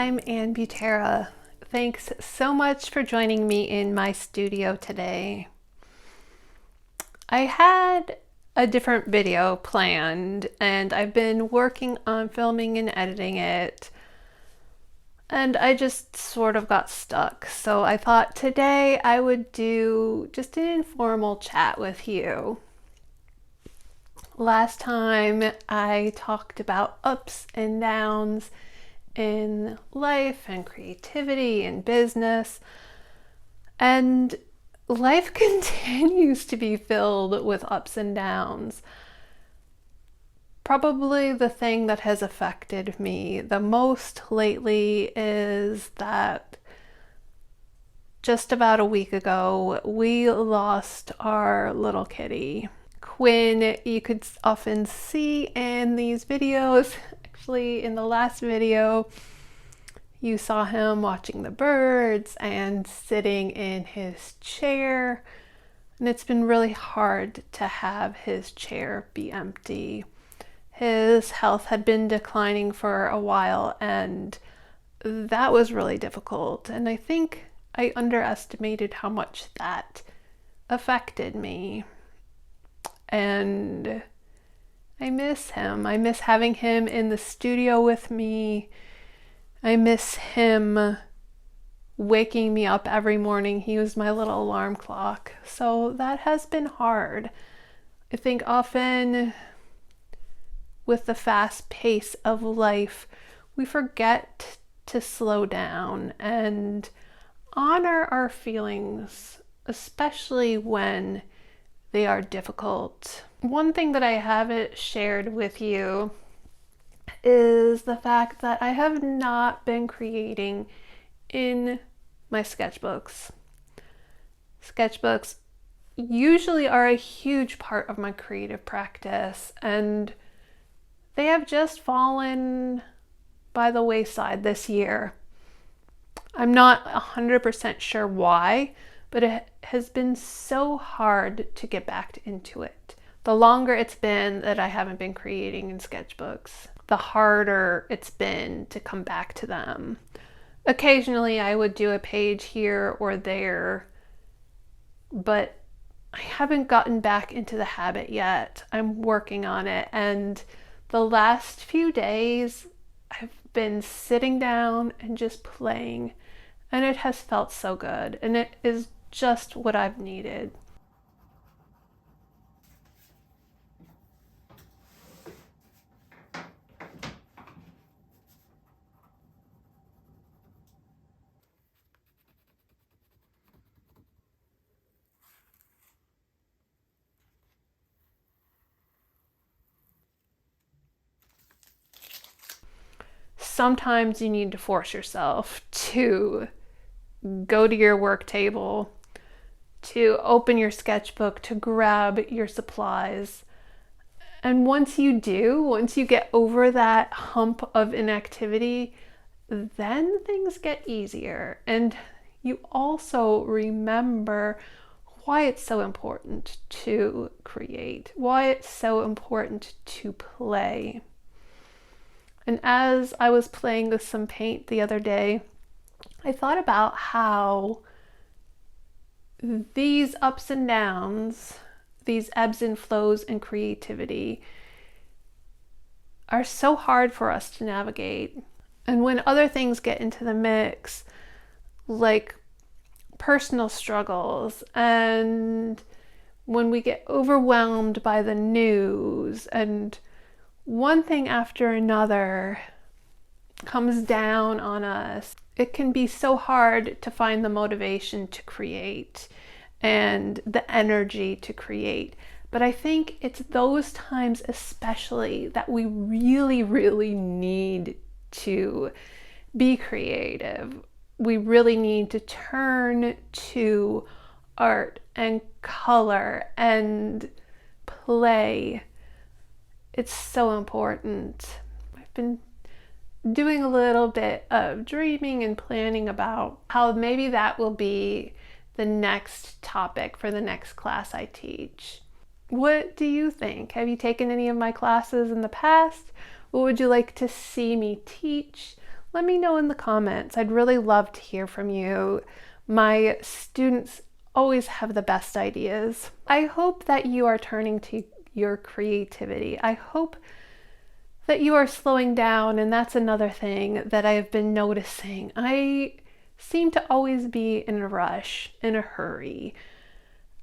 I'm Ann Butera. Thanks so much for joining me in my studio today. I had a different video planned and I've been working on filming and editing it, and I just sort of got stuck. So I thought today I would do just an informal chat with you. Last time I talked about ups and downs in life and creativity and business, and life continues to be filled with ups and downs. Probably the thing that has affected me the most lately is that just about a week ago we lost our little kitty. Quinn, you could often see in these videos. Actually, in the last video, you saw him watching the birds and sitting in his chair. And it's been really hard to have his chair be empty. His health had been declining for a while, and that was really difficult. And I think I underestimated how much that affected me. And I miss him. I miss having him in the studio with me. I miss him waking me up every morning. He was my little alarm clock. So that has been hard. I think often with the fast pace of life, we forget to slow down and honor our feelings, especially when they are difficult. One thing that I haven't shared with you is the fact that I have not been creating in my sketchbooks. Sketchbooks usually are a huge part of my creative practice, and they have just fallen by the wayside this year. I'm not 100% sure why, but it has been so hard to get back into it. The longer it's been that I haven't been creating in sketchbooks, the harder it's been to come back to them. Occasionally I would do a page here or there, but I haven't gotten back into the habit yet. I'm working on it, and the last few days I've been sitting down and just playing, and it has felt so good, and it is just what I've needed. Sometimes you need to force yourself to go to your work table, to open your sketchbook, to grab your supplies. And once you do, once you get over that hump of inactivity, then things get easier. And you also remember why it's so important to create, why it's so important to play. And as I was playing with some paint the other day, I thought about how these ups and downs, these ebbs and flows in creativity are so hard for us to navigate. And when other things get into the mix, like personal struggles, and when we get overwhelmed by the news, and one thing after another comes down on us, it can be so hard to find the motivation to create and the energy to create. But I think it's those times especially that we really, really need to be creative. We really need to turn to art and color and play. It's so important. I've been doing a little bit of dreaming and planning about how maybe that will be the next topic for the next class I teach. What do you think? Have you taken any of my classes in the past? What would you like to see me teach? let me know in the comments. I'd really love to hear from you. My students always have the best ideas. I hope that you are turning to your creativity. I hope that you are slowing down, and that's another thing that I have been noticing. I seem to always be in a rush, in a hurry,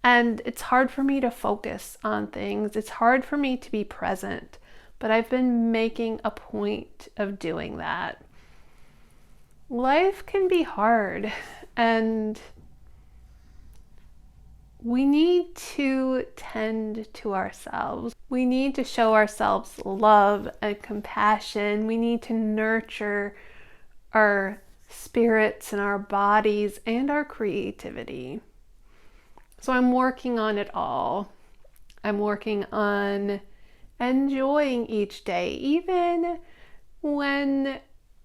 and it's hard for me to focus on things. It's hard for me to be present, but I've been making a point of doing that. Life can be hard, and we need to tend to ourselves. We need to show ourselves love and compassion. We need to nurture our spirits and our bodies and our creativity. So I'm working on it all. I'm working on enjoying each day, even when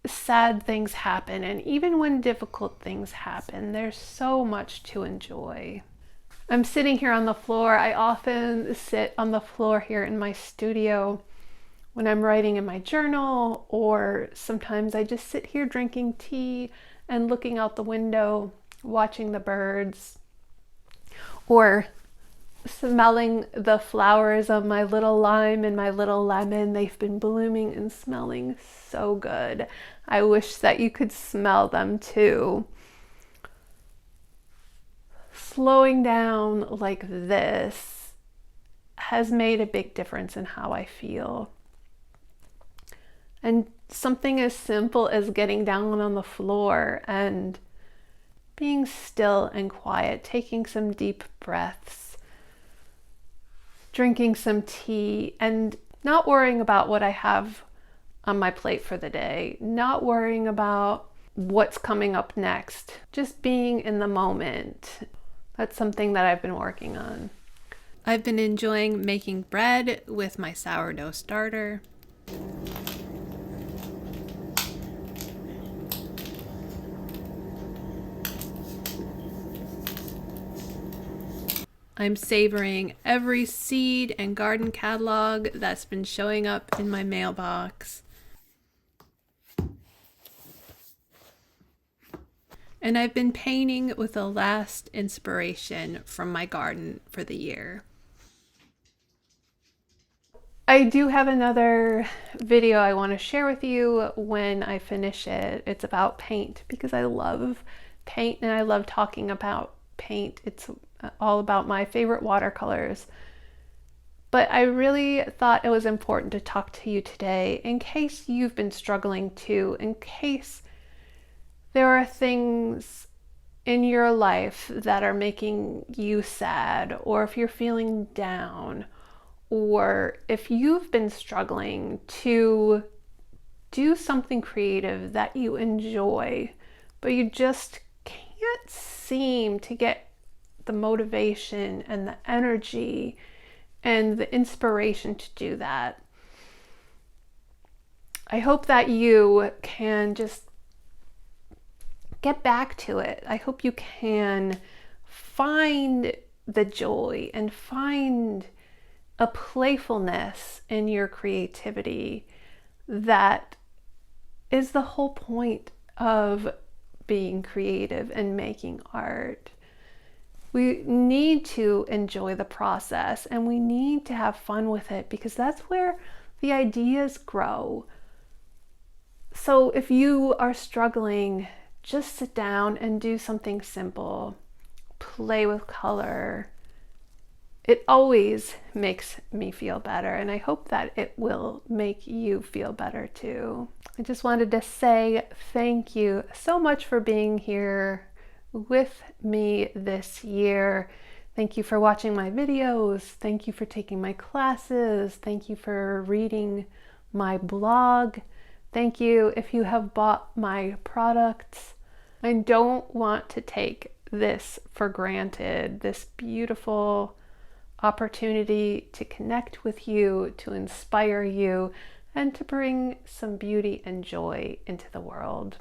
sad things happen and even when difficult things happen. There's so much to enjoy. I'm sitting here on the floor. I often sit on the floor here in my studio when I'm writing in my journal, or sometimes I just sit here drinking tea and looking out the window, watching the birds, or smelling the flowers of my little lime and my little lemon. They've been blooming and smelling so good. I wish that you could smell them too. Slowing down like this has made a big difference in how I feel. And something as simple as getting down on the floor and being still and quiet, taking some deep breaths, drinking some tea, and not worrying about what I have on my plate for the day, not worrying about what's coming up next, just being in the moment. That's something that I've been working on. I've been enjoying making bread with my sourdough starter. I'm savoring every seed and garden catalog that's been showing up in my mailbox. And I've been painting with the last inspiration from my garden for the year. I do have another video I want to share with you when I finish it. It's about paint because I love paint and I love talking about paint. It's all about my favorite watercolors. But I really thought it was important to talk to you today in case you've been struggling too, in case there are things in your life that are making you sad, or if you're feeling down, or if you've been struggling to do something creative that you enjoy, but you just can't seem to get the motivation and the energy and the inspiration to do that. I hope that you can just get back to it. I hope you can find the joy and find a playfulness in your creativity that is the whole point of being creative and making art. We need to enjoy the process and we need to have fun with it because that's where the ideas grow. So if you are struggling, just sit down and do something simple. Play with color. It always makes me feel better, and I hope that it will make you feel better too. I just wanted to say thank you so much for being here with me this year. Thank you for watching my videos. Thank you for taking my classes. Thank you for reading my blog. Thank you if you have bought my products. I don't want to take this for granted, this beautiful opportunity to connect with you, to inspire you, and to bring some beauty and joy into the world.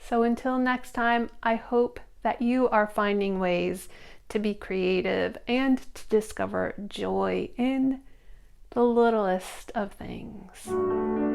So until next time, I hope that you are finding ways to be creative and to discover joy in the littlest of things.